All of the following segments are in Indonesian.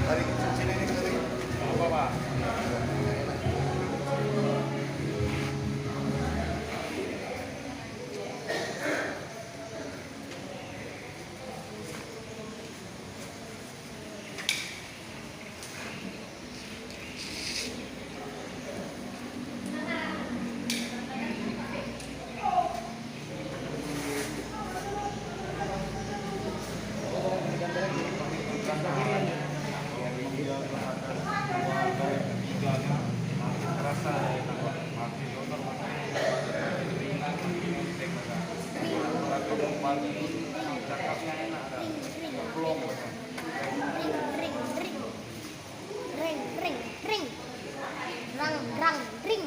Tarik sini nih, tarik. Apa, Pak? Ring, ring, ring. Rang, rang, ring.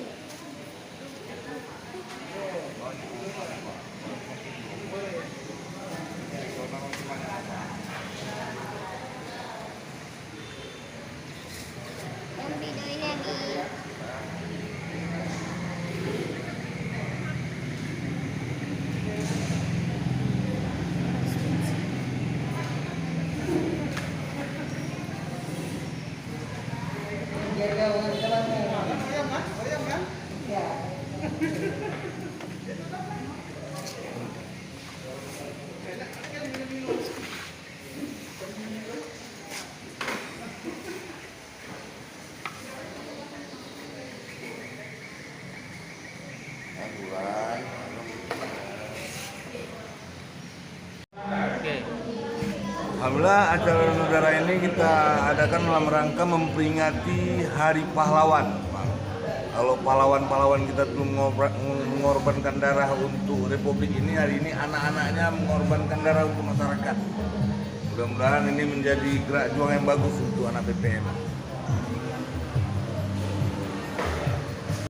Yang videonya nih. Alhamdulillah acara negara ini kita adakan dalam rangka memperingati Hari Pahlawan. Kalau pahlawan-pahlawan kita dulu mengorbankan darah untuk Republik ini, hari ini anak-anaknya mengorbankan darah untuk masyarakat. Mudah-mudahan ini menjadi gerak juang yang bagus untuk anak PPM.